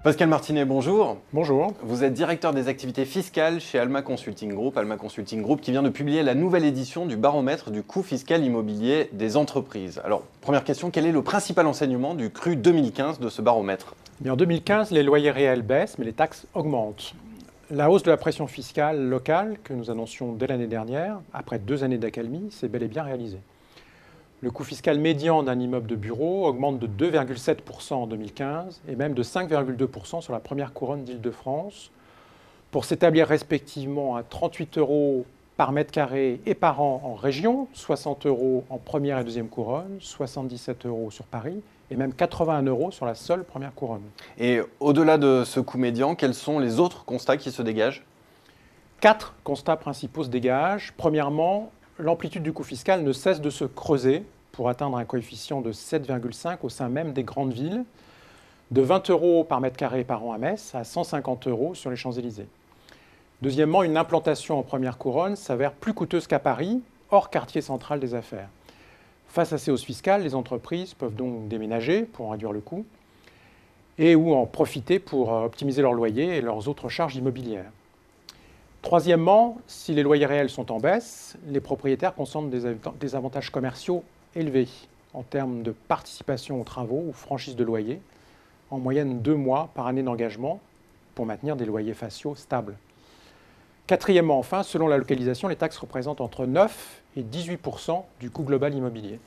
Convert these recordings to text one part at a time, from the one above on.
Pascal Martinet, bonjour. Bonjour. Vous êtes directeur des activités fiscales chez Alma Consulting Group. Alma Consulting Group qui vient de publier la nouvelle édition du baromètre du coût fiscal immobilier des entreprises. Alors, première question, quel est le principal enseignement du cru 2015 de ce baromètre ? En 2015, les loyers réels baissent, mais les taxes augmentent. La hausse de la pression fiscale locale, que nous annoncions dès l'année dernière, après 2 années d'accalmie, s'est bel et bien réalisée. Le coût fiscal médian d'un immeuble de bureau augmente de 2,7% en 2015 et même de 5,2% sur la première couronne d'Île-de-France, pour s'établir respectivement à 38 € par mètre carré et par an en région, 60 € en première et deuxième couronne, 77 € sur Paris et même 81 € sur la seule première couronne. Et au-delà de ce coût médian, quels sont les autres constats qui se dégagent ? 4 constats principaux se dégagent. Premièrement, l'amplitude du coût fiscal ne cesse de se creuser pour atteindre un coefficient de 7,5 au sein même des grandes villes, de 20 € par mètre carré par an à Metz à 150 € sur les Champs-Élysées. Deuxièmement, une implantation en première couronne s'avère plus coûteuse qu'à Paris, hors quartier central des affaires. Face à ces hausses fiscales, les entreprises peuvent donc déménager pour réduire le coût et ou en profiter pour optimiser leurs loyers et leurs autres charges immobilières. Troisièmement, si les loyers réels sont en baisse, les propriétaires consentent des avantages commerciaux élevés en termes de participation aux travaux ou franchise de loyer, en moyenne 2 mois par année d'engagement pour maintenir des loyers faciaux stables. Quatrièmement, enfin, selon la localisation, les taxes représentent entre 9 et 18% du coût global immobilier.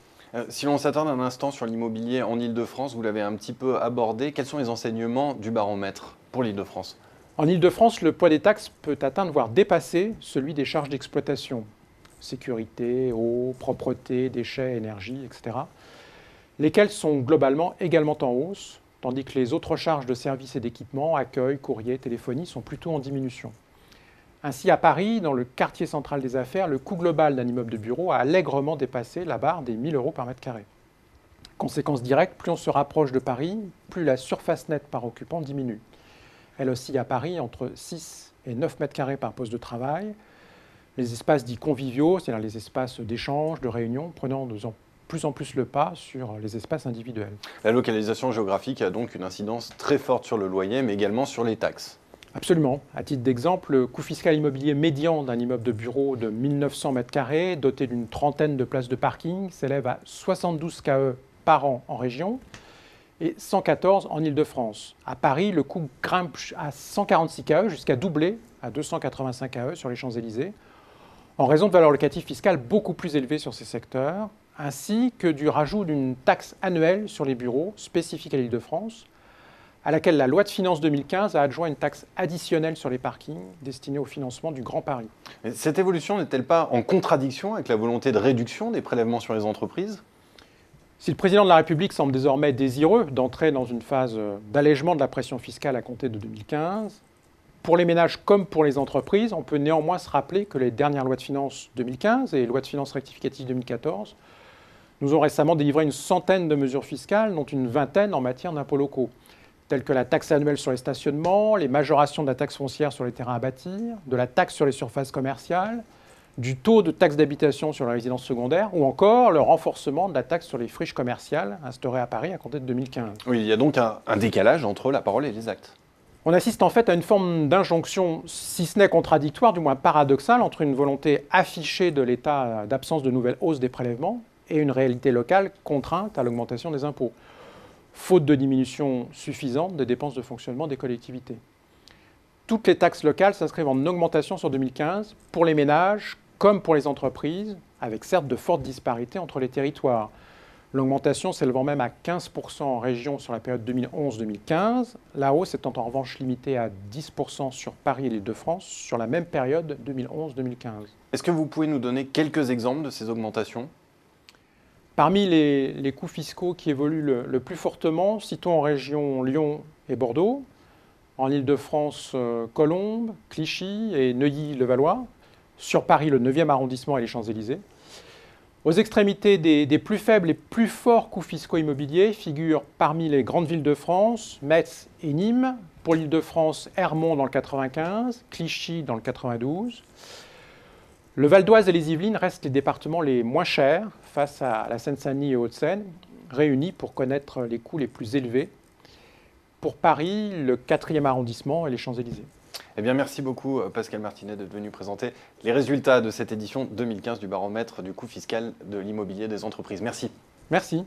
Si l'on s'attarde un instant sur l'immobilier en Île-de-France, vous l'avez un petit peu abordé, quels sont les enseignements du baromètre pour l'Île-de-France ? En Île-de-France, le poids des taxes peut atteindre, voire dépasser, celui des charges d'exploitation. Sécurité, eau, propreté, déchets, énergie, etc. Lesquelles sont globalement également en hausse, tandis que les autres charges de services et d'équipement, accueil, courrier, téléphonie, sont plutôt en diminution. Ainsi, à Paris, dans le quartier central des affaires, le coût global d'un immeuble de bureau a allègrement dépassé la barre des 1 000 € par mètre carré. Conséquence directe, plus on se rapproche de Paris, plus la surface nette par occupant diminue. Elle oscille à Paris entre 6 et 9 mètres carrés par poste de travail. Les espaces dits conviviaux, c'est-à-dire les espaces d'échange, de réunion, prenant de plus en plus le pas sur les espaces individuels. La localisation géographique a donc une incidence très forte sur le loyer, mais également sur les taxes. Absolument. À titre d'exemple, le coût fiscal immobilier médian d'un immeuble de bureau de 1900 mètres carrés, doté d'une trentaine de places de parking, s'élève à 72 KE par an en région et 114 en Île-de-France. À Paris, le coût grimpe à 146 KE jusqu'à doubler à 285 KE sur les Champs-Élysées, en raison de valeurs locatives fiscales beaucoup plus élevées sur ces secteurs, ainsi que du rajout d'une taxe annuelle sur les bureaux spécifique à l'Île-de-France, à laquelle la loi de finances 2015 a adjoint une taxe additionnelle sur les parkings destinée au financement du Grand Paris. Mais cette évolution n'est-elle pas en contradiction avec la volonté de réduction des prélèvements sur les entreprises ? Si le président de la République semble désormais désireux d'entrer dans une phase d'allègement de la pression fiscale à compter de 2015, pour les ménages comme pour les entreprises, on peut néanmoins se rappeler que les dernières lois de finances 2015 et lois de finances rectificatives 2014 nous ont récemment délivré une centaine de mesures fiscales, dont une vingtaine en matière d'impôts locaux, telles que la taxe annuelle sur les stationnements, les majorations de la taxe foncière sur les terrains à bâtir, de la taxe sur les surfaces commerciales, du taux de taxe d'habitation sur la résidence secondaire, ou encore le renforcement de la taxe sur les friches commerciales instaurée à Paris à compter de 2015. Oui, il y a donc un décalage entre la parole et les actes. On assiste en fait à une forme d'injonction, si ce n'est contradictoire, du moins paradoxale, entre une volonté affichée de l'État d'absence de nouvelles hausses des prélèvements et une réalité locale contrainte à l'augmentation des impôts, faute de diminution suffisante des dépenses de fonctionnement des collectivités. Toutes les taxes locales s'inscrivent en augmentation sur 2015 pour les ménages comme pour les entreprises, avec certes de fortes disparités entre les territoires. L'augmentation s'élevant même à 15% en région sur la période 2011-2015, la hausse étant en revanche limitée à 10% sur Paris et l'Île-de-France sur la même période 2011-2015. Est-ce que vous pouvez nous donner quelques exemples de ces augmentations ? Parmi les coûts fiscaux qui évoluent le plus fortement, citons en région Lyon et Bordeaux, en Île-de-France, Colombes, Clichy et Neuilly-le-Valois, sur Paris, le 9e arrondissement et les Champs-Élysées. Aux extrémités des plus faibles et plus forts coûts fiscaux immobiliers figurent parmi les grandes villes de France, Metz et Nîmes, pour l'Île-de-France, Hermont dans le 95, Clichy dans le 92. Le Val d'Oise et les Yvelines restent les départements les moins chers face à la Seine-Saint-Denis et Hauts-de-Seine, réunis pour connaître les coûts les plus élevés. pour Paris, le 4e arrondissement et les Champs-Élysées. Eh bien, merci beaucoup Pascal Martinet d'être venu présenter les résultats de cette édition 2015 du baromètre du coût fiscal de l'immobilier des entreprises. Merci. Merci.